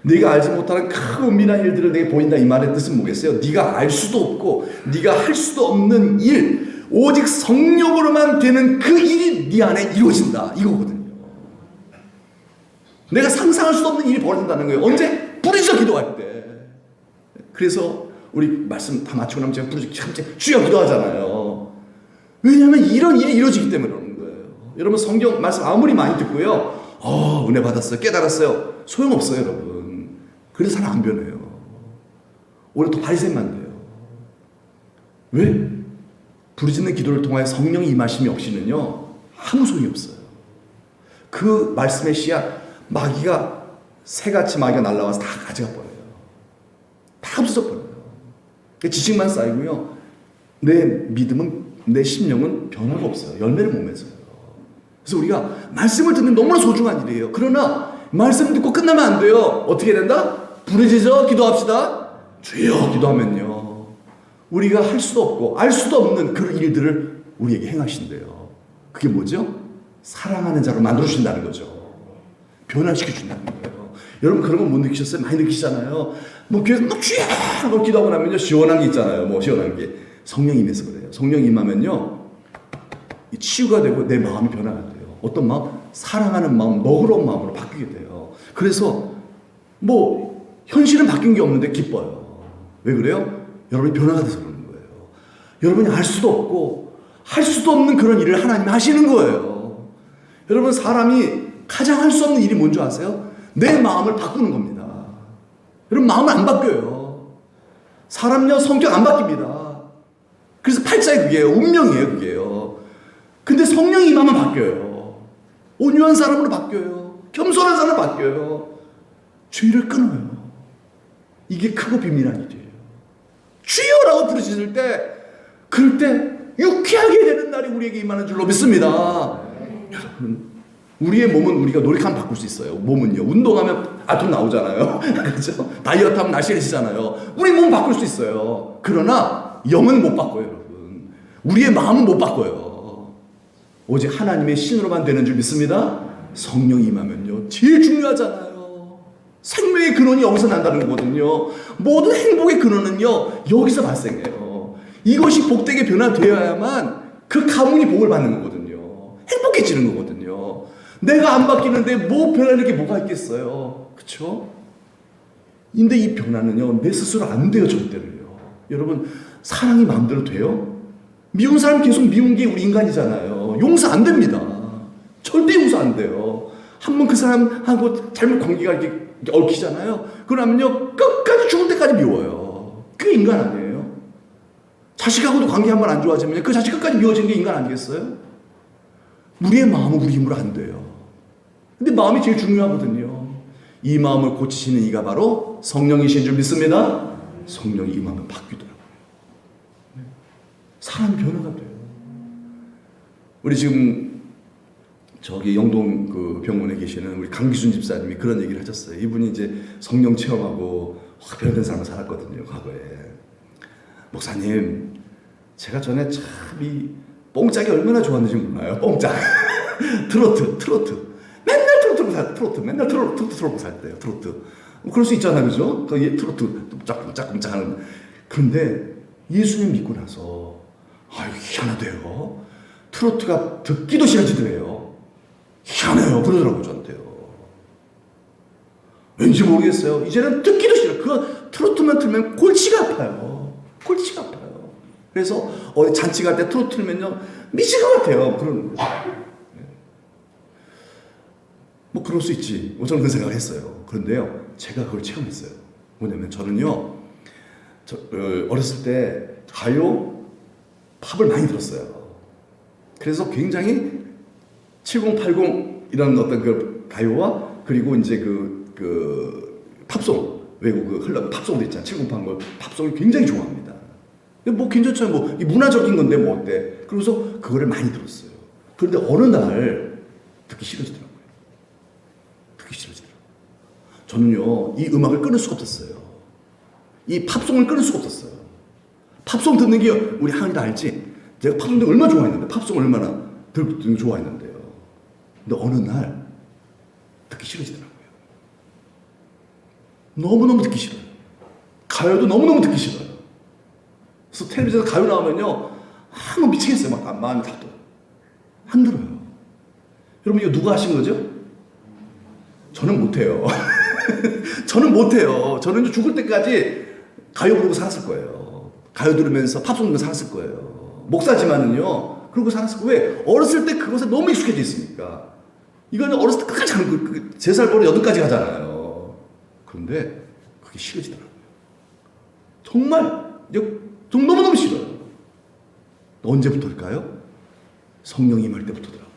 네가 알지 못하는 큰 은밀한 일들을 내게 보인다. 이 말의 뜻은 뭐겠어요? 네가 알 수도 없고 네가 할 수도 없는 일, 오직 성령으로만 되는 그 일이 네 안에 이루어진다, 이거거든요. 내가 상상할 수도 없는 일이 벌어진다는 거예요. 언제? 부르짖어 기도할 때. 그래서 우리 말씀 다 마치고 나면 제가 부르짖어 주여 기도하잖아요. 왜냐하면 이런 일이 이루어지기 때문에 그러는 거예요. 여러분, 성경 말씀 아무리 많이 듣고요, 은혜 받았어요, 깨달았어요, 소용없어요, 여러분. 그래서 사람 안 변해요. 오히려 더 바리새인만 돼요. 왜? 부르짖는 기도를 통하여 성령이 임하심이 없이는요, 아무 소용이 없어요. 그 말씀의 씨앗, 새같이 마귀가 날라와서 다 가져가 버려요. 다 없어져 버려요. 지식만 쌓이고요, 내 믿음은, 내 심령은 변화가 없어요. 열매를 못 맺어요. 그래서 우리가 말씀을 듣는 너무나 소중한 일이에요. 그러나 말씀 듣고 끝나면 안 돼요. 어떻게 된다? 부르짖어 기도합시다. 주여 기도하면요, 우리가 할 수도 없고 알 수도 없는 그런 일들을 우리에게 행하신대요. 그게 뭐죠? 사랑하는 자로 만들어주신다는 거죠. 변화시켜준다는 거예요. 여러분, 그런 거 못 느끼셨어요? 많이 느끼시잖아요. 교회에서 주여 하고 기도하고 나면요, 시원한 게 있잖아요. 시원한 게. 성령 임해서 그래요. 성령 임하면요, 치유가 되고 내 마음이 변화가 돼요. 어떤 마음? 사랑하는 마음, 너그러운 마음으로 바뀌게 돼요. 그래서 현실은 바뀐 게 없는데 기뻐요. 왜 그래요? 여러분이 변화가 돼서 그러는 거예요. 여러분이 알 수도 없고 할 수도 없는 그런 일을 하나님이 하시는 거예요. 여러분, 사람이 가장 할 수 없는 일이 뭔지 아세요? 내 마음을 바꾸는 겁니다. 여러분, 마음은 안 바뀌어요. 사람요, 성격 안 바뀝니다. 그래서 팔자의 그게요, 운명이에요, 그게요. 근데 성령이 임하면 바뀌어요. 온유한 사람으로 바뀌어요. 겸손한 사람으로 바뀌어요. 주의를 끊어요. 이게 크고 비밀한 일이에요. 주여라고 부르짖을 때, 그럴 때 유쾌하게 되는 날이 우리에게 임하는 줄로 믿습니다. 여러분, 우리의 몸은 우리가 노력하면 바꿀 수 있어요. 몸은요, 운동하면 돈 나오잖아요. 그렇죠? 다이어트 하면 날씬해지잖아요. 우리 몸 바꿀 수 있어요. 그러나 영은 못 바꿔요, 여러분. 우리의 마음은 못 바꿔요. 오직 하나님의 신으로만 되는 줄 믿습니다. 성령이 임하면요, 제일 중요하잖아요. 생명의 근원이 여기서 난다는 거거든요. 모든 행복의 근원은요, 여기서 발생해요. 이것이 복되게 변화되어야만 그 가문이 복을 받는 거거든요. 행복해지는 거거든요. 내가 안 바뀌는데 뭐 변하는 게 뭐가 있겠어요. 그쵸? 근데 이 변화는요, 내 스스로 안 돼요, 절대로요. 여러분, 사랑이 마음대로 돼요? 미운 사람 계속 미운 게 우리 인간이잖아요. 용서 안 됩니다. 절대 용서 안 돼요. 한번 그 사람하고 잘못 관계가 이렇게 얽히잖아요. 그러면요, 끝까지 죽을 때까지 미워요. 그게 인간 아니에요? 자식하고도 관계 한번 안 좋아지면 그 자식 끝까지 미워지는 게 인간 아니겠어요? 우리의 마음은 우리 힘으로 안 돼요. 근데 마음이 제일 중요하거든요. 이 마음을 고치시는 이가 바로 성령이신 줄 믿습니다. 성령이 임하면 바뀌더라고요. 사람이 변화가 돼요. 우리 지금 저기 영동 그 병원에 계시는 우리 강기순 집사님이 그런 얘기를 하셨어요. 이분이 이제 성령 체험하고 확 변된 삶을 살았거든요, 과거에. 목사님, 제가 전에 참 이 뽕짝이 얼마나 좋았는지 몰라요. 뽕짝. 트로트. 맨날 맨날 트로트 틀고 살 때요, 트로트. 그럴 수 있잖아요, 그죠? 그 트로트 짝짝짝 하는. 그런데 예수님 믿고 나서, 아유, 희한하대요. 트로트가 듣기도 싫어지더래요. 희한해요. 그러더라고요, 저한테요. 왠지 모르겠어요. 이제는 듣기도 싫어요. 그 트로트만 틀면 골치가 아파요. 골치가 아파요. 그래서 어디 잔치 갈 때 트로트 틀면요, 미칠 것 같아요. 뭐 그럴 수 있지. 저는 그 생각을 했어요. 그런데요, 제가 그걸 체험했어요. 뭐냐면 저는요, 어렸을 때 가요, 팝을 많이 들었어요. 그래서 굉장히 70, 80 이런 어떤 그 가요와 그리고 이제 그 팝송, 외국 흘러 팝송도 있잖아요. 70, 80 팝송을 굉장히 좋아합니다. 뭐 괜찮잖아요. 뭐 문화적인 건데 뭐 어때? 그래서 그거를 많이 들었어요. 그런데 어느 날 듣기 싫어지더라고요. 저는요, 이 음악을 끊을 수가 없었어요. 이 팝송을 끊을 수가 없었어요. 팝송 듣는 게 우리 하은이도 알지? 제가 팝송 듣는 걸 얼마나 좋아했는데, 팝송 얼마나 듣는 좋아했는데요. 근데 어느 날 듣기 싫어지더라고요. 너무너무 듣기 싫어요. 가요도 너무너무 듣기 싫어요. 그래서 텔레비전에서 가요 나오면요, 뭐 미치겠어요. 막 마음이 다 안 들어요. 여러분, 이거 누가 하신 거죠? 저는 못해요. 저는 못해요. 저는 죽을 때까지 가요 부르고 살았을 거예요. 가요 들으면서 팝송 들으면서 살았을 거예요. 목사지만은요, 그러고 살았을 거예요. 왜? 어렸을 때 그것에 너무 익숙해져 있으니까. 이거는 어렸을 때 끝까지 가는 거예요. 3살 버려 8까지 가잖아요. 그런데 그게 싫어지더라고요. 정말 너무너무 싫어요. 언제부터일까요? 성령이 임할 때부터더라고요.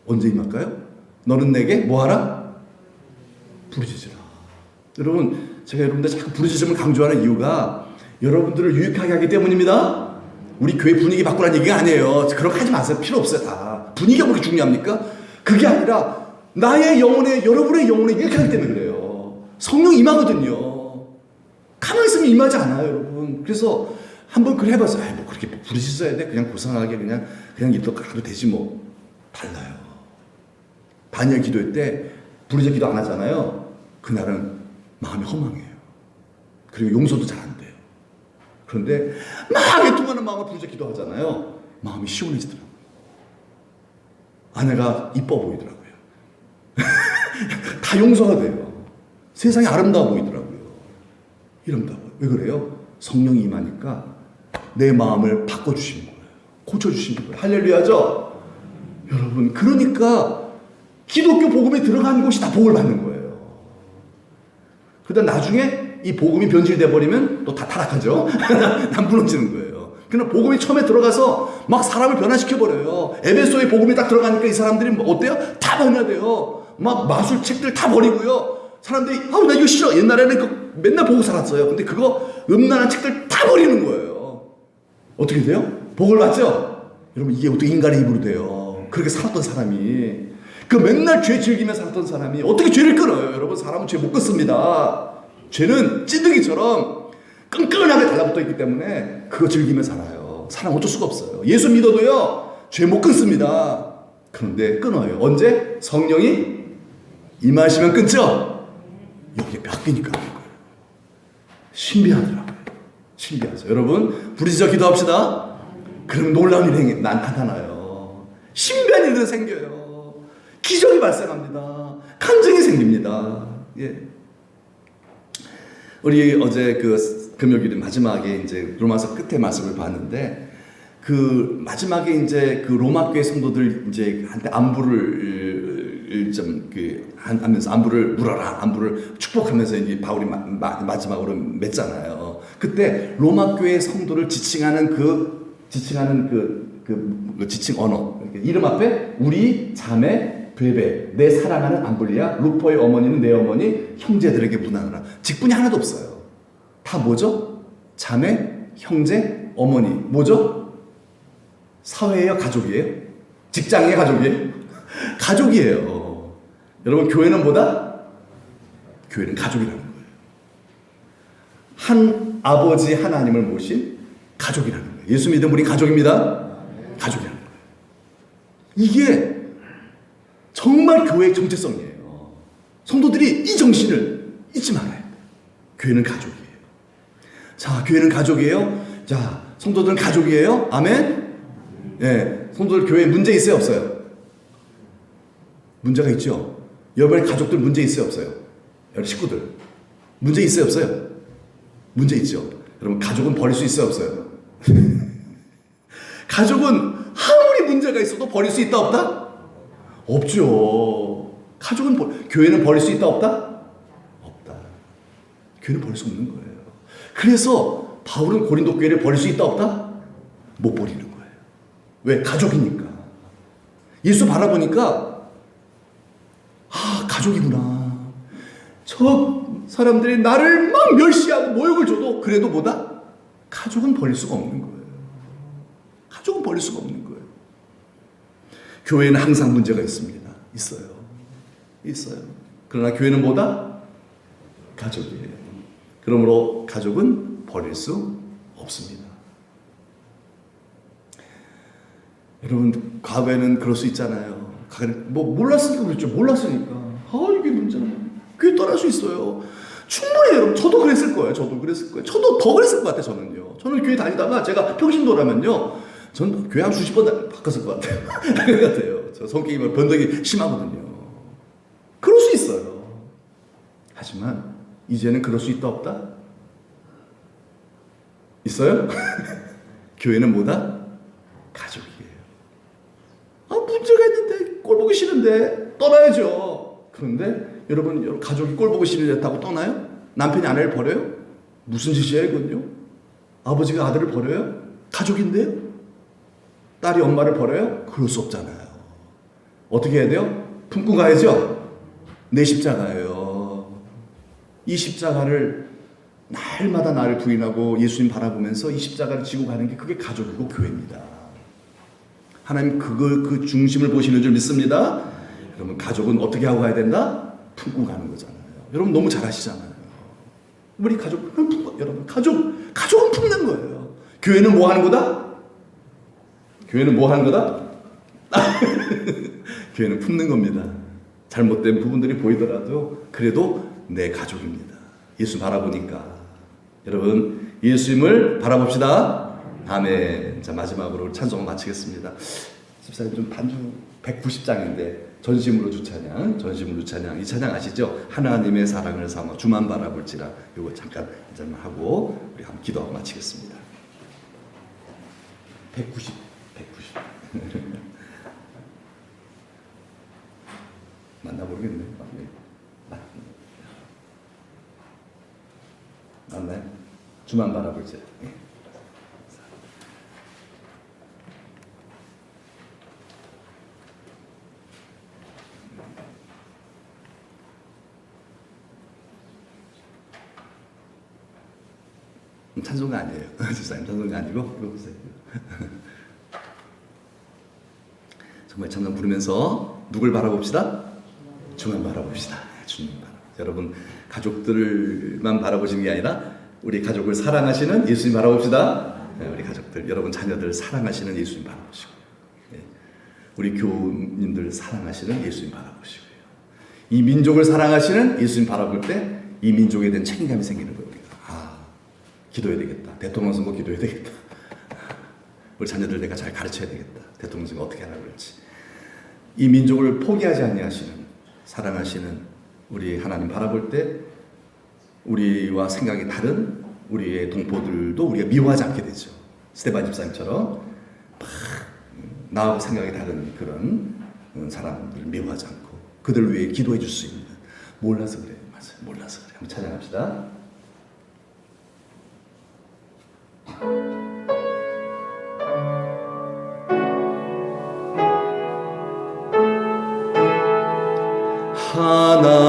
언제 임할까요? 너는 내게 뭐하라? 부르짖으라. 여러분, 제가 여러분들 자꾸 부르짖음을 강조하는 이유가 여러분들을 유익하게 하기 때문입니다. 우리 교회 분위기 바꾸라는 얘기가 아니에요. 그렇게 하지 마세요. 필요 없어요. 다 분위기가 그렇게 중요합니까? 그게 아니라 나의 영혼에, 여러분의 영혼에 유익하기 때문에 그래요. 성령 임하거든요. 가만히 있으면 임하지 않아요, 여러분. 그래서 한번 그래 해봤어요. 뭐 그렇게 부르짖어야 돼? 그냥 고상하게 그냥 입도 가도 되지 뭐. 달라요. 반열 기도회 때 부르짖어 기도 안 하잖아요. 그날은 마음이 허망해요. 그리고 용서도 잘 안 돼요. 그런데 막 애통하는 마음을 부르짖어 기도하잖아요. 마음이 시원해지더라고요. 아내가 이뻐 보이더라고요. 다 용서가 돼요. 세상이 아름다워 보이더라고요. 이런다고요. 왜 그래요? 성령이 임하니까 내 마음을 바꿔주시는 거예요. 고쳐주시는 거예요. 할렐루야죠? 여러분, 그러니까 기독교 복음에 들어간 곳이 다 복을 받는 거예요. 그러다 나중에 이 복음이 변질돼 버리면 또 다 타락하죠. 다 무너지는 거예요. 그러나 복음이 처음에 들어가서 막 사람을 변화시켜 버려요. 에베소의 복음이 딱 들어가니까 이 사람들이 뭐 어때요? 다 변화돼요. 막 마술책들 다 버리고요. 사람들이 나 이거 싫어. 옛날에는 맨날 보고 살았어요. 근데 그거 음란한 책들 다 버리는 거예요. 어떻게 돼요? 복을 받죠? 여러분, 이게 어떻게 인간의 입으로 돼요? 그렇게 살았던 사람이, 그 맨날 죄 즐기며 살았던 사람이 어떻게 죄를 끊어요? 여러분, 사람은 죄 못 끊습니다. 죄는 찐득이처럼 끈끈하게 달라붙어 있기 때문에 그거 즐기며 살아요. 사람 어쩔 수가 없어요. 예수 믿어도요, 죄 못 끊습니다. 그런데 끊어요. 언제? 성령이 임하시면 끊죠? 여기에 바뀌니까 그런 거예요. 신비하더라고요. 신비하죠. 여러분, 부르짖어 기도합시다. 그러면 놀라운 일이 나타나요. 신비한 일들이 생겨요. 기적이 발생합니다. 간증이 생깁니다. 예. 우리 어제 그 금요일에 마지막에 이제 로마서 끝에 말씀을 봤는데 그 마지막에 이제 그 로마 교회 성도들 이제 한테 안부를 하면서 안부를 물어라, 안부를 축복하면서 이제 바울이 마지막으로 맺잖아요. 그때 로마 교회 성도를 지칭하는 그 지칭 언어, 이름 앞에 우리 자매 베베, 내 사랑하는 암블리아, 루퍼의 어머니는 내 어머니, 형제들에게 문안하라. 직분이 하나도 없어요. 다 뭐죠? 자매, 형제, 어머니. 뭐죠? 사회예요? 가족이에요? 직장의 가족이에요? 가족이에요. 여러분, 교회는 뭐다? 교회는 가족이라는 거예요. 한 아버지 하나님을 모신 가족이라는 거예요. 예수 믿는 우리 가족입니다. 가족이라는 거예요. 이게 정말 교회의 정체성이에요. 성도들이 이 정신을 잊지 말아야 돼요. 교회는 가족이에요. 자, 교회는 가족이에요. 자, 성도들은 가족이에요. 아멘. 예, 성도들 교회에 문제 있어요, 없어요? 문제가 있죠. 여러분의 가족들 문제 있어요, 없어요? 여러분 식구들 문제 있어요, 없어요? 문제 있죠. 여러분 가족은 버릴 수 있어요, 없어요? 가족은 아무리 문제가 있어도 버릴 수 있다, 없다? 없죠. 가족은 교회는 버릴 수 있다, 없다? 없다. 교회는 버릴 수 없는 거예요. 그래서 바울은 고린도 교회를 버릴 수 있다, 없다? 못 버리는 거예요. 왜? 가족이니까. 예수 바라보니까 가족이구나. 저 사람들이 나를 막 멸시하고 모욕을 줘도 그래도 뭐다? 가족은 버릴 수가 없는 거예요. 가족은 버릴 수가 없는 거예요. 교회는 항상 문제가 있습니다. 있어요. 있어요. 그러나 교회는 뭐다? 가족이에요. 그러므로 가족은 버릴 수 없습니다. 여러분, 과거에는 그럴 수 있잖아요. 뭐 몰랐으니까 그랬죠. 몰랐으니까. 이게 문제나. 교회 떠날 수 있어요. 충분히 여러분, 저도 그랬을 거예요. 저도 그랬을 거예요. 저도 더 그랬을 것 같아요. 저는요. 저는 교회 다니다가 제가 평신도라면요. 전 교회 한 수십 번 바꿨을 것 같아요. 그 같아요. 저 성격이 변덕이 심하거든요. 그럴 수 있어요. 하지만 이제는 그럴 수 있다, 없다? 있어요? 교회는 뭐다? 가족이에요. 문제가 있는데 꼴 보기 싫은데 떠나야죠. 그런데 여러분 가족이 꼴 보기 싫다고 떠나요? 남편이 아내를 버려요? 무슨 짓이에요, 이건요? 아버지가 아들을 버려요? 가족인데요? 딸이 엄마를 버려요? 그럴 수 없잖아요. 어떻게 해야 돼요? 품고 가야죠. 내 십자가예요. 이 십자가를 날마다 나를 부인하고 예수님 바라보면서 이 십자가를 지고 가는 게 그게 가족이고 교회입니다. 하나님 그 중심을 보시는 줄 믿습니다. 여러분 가족은 어떻게 하고 가야 된다? 품고 가는 거잖아요. 여러분 너무 잘 아시잖아요. 우리 여러분 가족은 품는 거예요. 교회는 뭐 하는 거다? 교회는 뭐 하는 거다? 교회는 품는 겁니다. 잘못된 부분들이 보이더라도 그래도 내 가족입니다. 예수 바라보니까. 여러분 예수님을 바라봅시다. 아멘. 자, 마지막으로 찬송을 마치겠습니다. 집사님 좀 반주 190장인데 전심으로 주찬양. 이 찬양 아시죠? 하나님의 사랑을 삼아 주만 바라볼지라. 이거 잠깐 하고 우리 한번 기도하고 마치겠습니다. 190. 맞나 모르겠네. 맞나요? 주만 바라볼지라. 찬송가 아니에요. 집사님 찬송가 아니고 이거 보세요. 정말 찬송 부르면서 누굴 바라봅시다? 주만 바라봅시다. 주님 여러분 가족들만 바라보시는 게 아니라 우리 가족을 사랑하시는 예수님 바라봅시다. 우리 가족들, 여러분 자녀들 사랑하시는 예수님 바라보시고, 우리 교우님들 사랑하시는 예수님 바라보시고요. 이 민족을 사랑하시는 예수님 바라볼 때 이 민족에 대한 책임감이 생기는 거예요. 기도해야 되겠다. 대통령 선거 기도해야 되겠다. 우리 자녀들 내가 잘 가르쳐야 되겠다. 대통령 선거 어떻게 하라고 그럴지. 이 민족을 포기하지 아니하시는 사랑하시는 우리 하나님 바라볼 때 우리와 생각이 다른 우리의 동포들도 우리가 미워하지 않게 되죠. 스데반 집사님처럼 막 나하고 생각이 다른 그런 사람들을 미워하지 않고 그들을 위해 기도해 줄 수 있는, 몰라서 그래요. 맞아요. 몰라서 그래요. 한번 찬양합시다.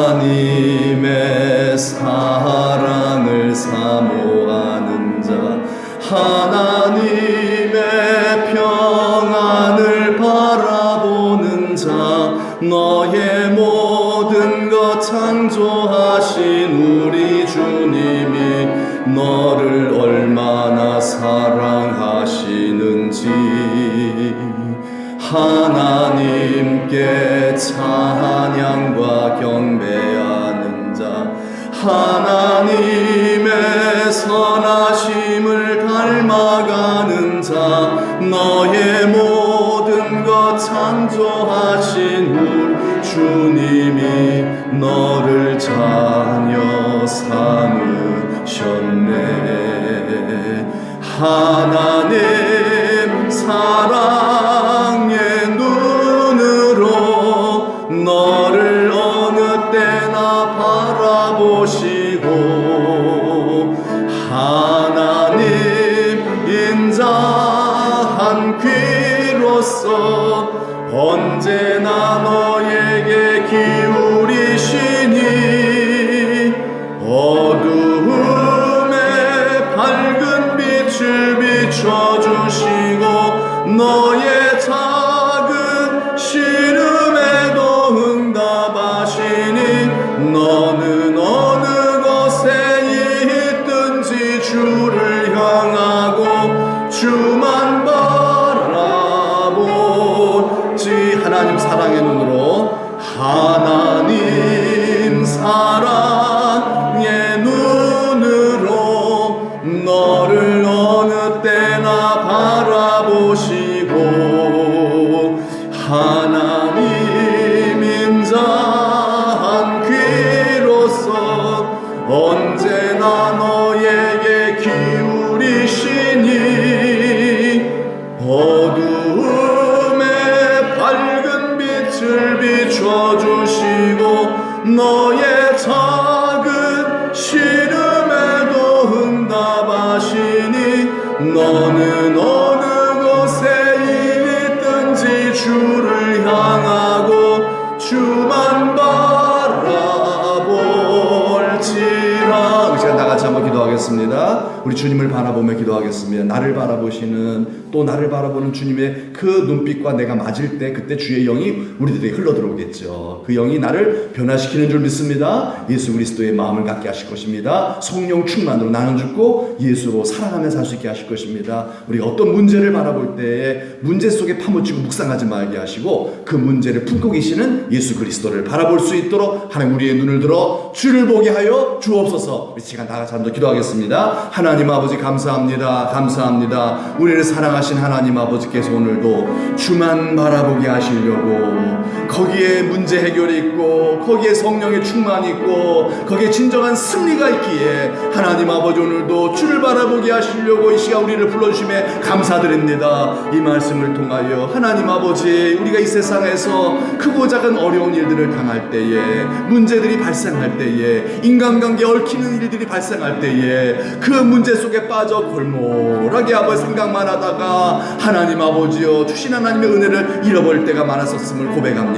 하나님의 사랑을 사모하는 자, 하나님의 평안을 바라보는 자, 너의 모든 것 창조하신 우리 주님이 너를 얼마나 사랑하시는지 하나님께 찬양과 경배하는 자, 하나님의 선하심을 닮아가는 자, 너의 모든 것 창조하신 우리 주님이 너를 자녀 삼으셨네. 하나님 사랑의 눈으로 너를 어느 때나 바라보시고 하나님 인자한 귀로서 언제나 너에게 기울이시니 어두움에 밝은 빛을 비춰주시고 너의 작은 시름에도 응답하시니 너는 어느 곳에 있든지 주를 향하고 주만 바라보지. 하나님 사랑의 눈으로, 하나님 사랑의 눈으로 너를 어느 때나 바라보시고 하나님 인자한 귀로서 언제나 너에게 기울이시니 어두움에 밝은 빛을 비춰주시고 너의 작은 시름에도 응답하시니 너는 어느 곳에 있든지 주를 향하고 주만 바라볼지라. 이 시간 다같이 한번 기도하겠습니다. 우리 주님을 바라보며 기도하겠습니다. 나를 바라보시는, 또 나를 바라보는 주님의 그 눈빛과 내가 맞을 때 그때 주의 영이 우리들에게 흘러들어오겠죠. 그 영이 나를 변화시키는 줄 믿습니다. 예수 그리스도의 마음을 갖게 하실 것입니다. 성령 충만으로 나는 죽고 예수로 살아가며 살 수 있게 하실 것입니다. 우리가 어떤 문제를 바라볼 때에 문제 속에 파묻히고 묵상하지 말게 하시고 그 문제를 품고 계시는 예수 그리스도를 바라볼 수 있도록 하나님 우리의 눈을 들어 주를 보게 하여 주옵소서. 우리 시간 다 같이 한번 기도하겠습니다. 하나님 아버지 감사합니다. 감사합니다. 우리를 사랑하신 하나님 아버지께서 오늘도 주만 바라보게 하시려고 거기에 문제 해결이 있고 거기에 성령의 충만이 있고 거기에 진정한 승리가 있기에 하나님 아버지 오늘도 주를 바라보게 하시려고 이 시간 우리를 불러주심에 감사드립니다. 이 말씀을 통하여 하나님 아버지 우리가 이 세상에서 크고 작은 어려운 일들을 당할 때에 문제들이 발생할 때에 인간관계에 얽히는 일들이 발생할 때에 그 문제 속에 빠져 골몰하게 아버지 생각만 하다가 하나님 아버지여 주신 하나님의 은혜를 잃어버릴 때가 많았었음을 고백합니다.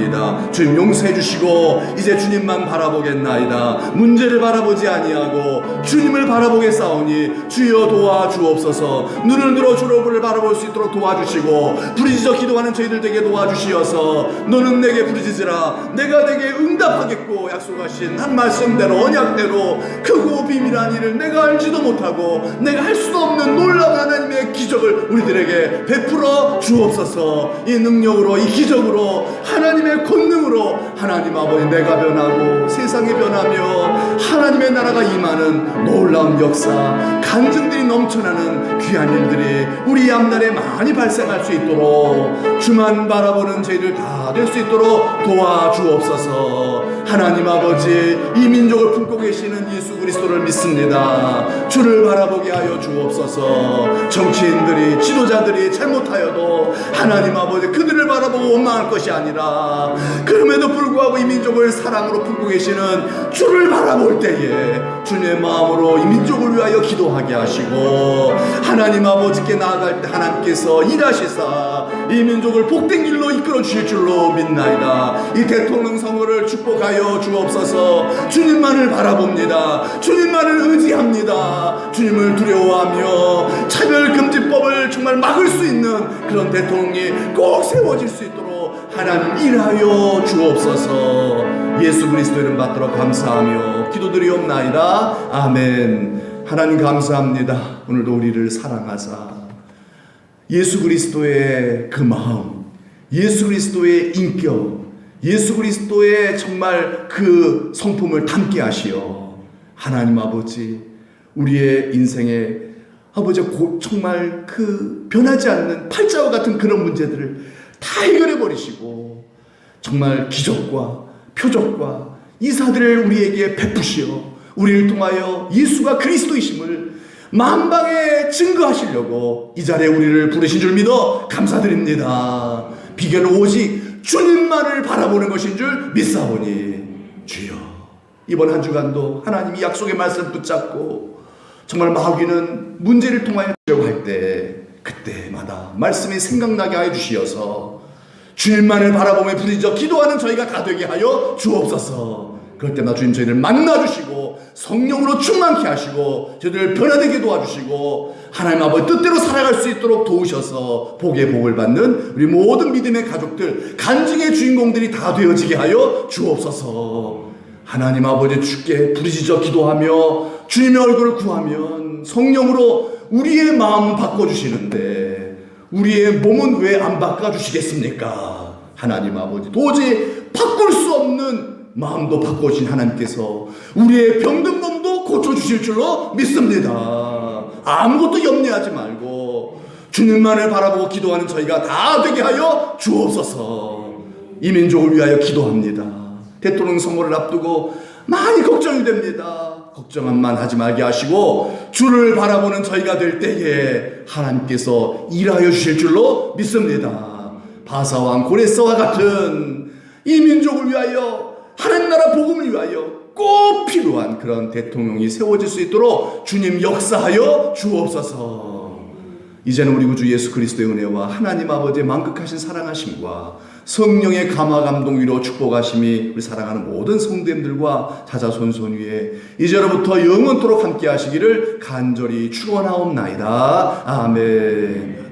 주님 용서해 주시고 이제 주님만 바라보겠나이다. 문제를 바라보지 아니하고 주님을 바라보겠사오니 주여 도와주옵소서. 눈을 들어 주를 바라볼 수 있도록 도와주시고 부르짖어 기도하는 저희들 되게 도와주시어서 너는 내게 부르짖으라 내가 내게 응답하겠고 약속하신 한 말씀대로 언약대로 크고 비밀한 일을 내가 알지도 못하고 내가 할 수도 없는 놀라운 하나님의 기적을 우리들에게 베풀어 주옵소서. 이 능력으로 이 기적으로 하나님의 하나님의 권능으로 하나님 아버지 내가 변하고 세상이 변하며 하나님의 나라가 임하는 놀라운 역사, 간증들이 넘쳐나는 귀한 일들이 우리 앞날에 많이 발생할 수 있도록 주만 바라보는 저희들 다 될 수 있도록 도와주옵소서. 하나님 아버지, 이 민족을 품고 계시는 예수 그리스도를 믿습니다. 주를 바라보게 하여 주옵소서. 정치인들이, 지도자들이 잘못하여도 하나님 아버지 그들을 바라보고 원망할 것이 아니라 그럼에도 불구하고 이 민족을 사랑으로 품고 계시는 주를 바라볼 때에 주님의 마음으로 이 민족을 위하여 기도하게 하시고 하나님 아버지께 나아갈 때 하나님께서 일하시사 이 민족을 복된 길로 이끌어 주실 줄로 믿나이다. 이 대통령 선거를 축복하여 주옵소서. 주님만을 바라봅니다. 주님만을 의지합니다. 주님을 두려워하며 차별금지법을 정말 막을 수 있는 그런 대통령이 꼭 세워질 수 있도록 하나님 일하여 주옵소서. 예수 그리스도 이름 받들어 감사하며 기도드리옵나이다. 아멘. 하나님 감사합니다. 오늘도 우리를 사랑하사 예수 그리스도의 그 마음, 예수 그리스도의 인격, 예수 그리스도의 정말 그 성품을 담게 하시어 하나님 아버지 우리의 인생에 아버지 정말 그 변하지 않는 팔자와 같은 그런 문제들을 다 해결해 버리시고 정말 기적과 표적과 이사들을 우리에게 베푸시어 우리를 통하여 예수가 그리스도이심을 만방에 증거하시려고 이 자리에 우리를 부르신 줄 믿어 감사드립니다. 비결은 오직 주님만을 바라보는 것인 줄 믿사오니 주여, 이번 한 주간도 하나님이 약속의 말씀 붙잡고 정말 마귀는 문제를 통하여 하려고 할 때 그때마다 말씀이 생각나게 하여 주시어서 주님만을 바라보며 부르짖어 기도하는 저희가 다 되게 하여 주옵소서. 그럴 때마다 주님 저희를 만나주시고 성령으로 충만케 하시고 저희들을 변화되게 도와주시고 하나님 아버지 뜻대로 살아갈 수 있도록 도우셔서 복의 복을 받는 우리 모든 믿음의 가족들, 간증의 주인공들이 다 되어지게 하여 주옵소서. 하나님 아버지 주께 부르짖어 기도하며 주님의 얼굴을 구하면 성령으로 우리의 마음 바꿔주시는데 우리의 몸은 왜 안 바꿔주시겠습니까? 하나님 아버지 도저히 바꿀 수 없는 마음도 바꿔주신 하나님께서 우리의 병든 몸도 고쳐주실 줄로 믿습니다. 아무것도 염려하지 말고 주님만을 바라보고 기도하는 저희가 다 되게 하여 주옵소서. 이 민족을 위하여 기도합니다. 대통령 선거를 앞두고 많이 걱정이 됩니다. 걱정만 하지 말게 하시고 주를 바라보는 저희가 될 때에 하나님께서 일하여 주실 줄로 믿습니다. 바사왕 고레스와 같은 이 민족을 위하여 하나님 나라 복음을 위하여 꼭 필요한 그런 대통령이 세워질 수 있도록 주님 역사하여 주옵소서. 이제는 우리 구주 예수 그리스도의 은혜와 하나님 아버지의 만극하신 사랑하심과 성령의 감화 감동 위로 축복하심이 우리 사랑하는 모든 성도님들과 자자손손 위에 이제로부터 영원토록 함께 하시기를 간절히 축원하옵나이다. 아멘.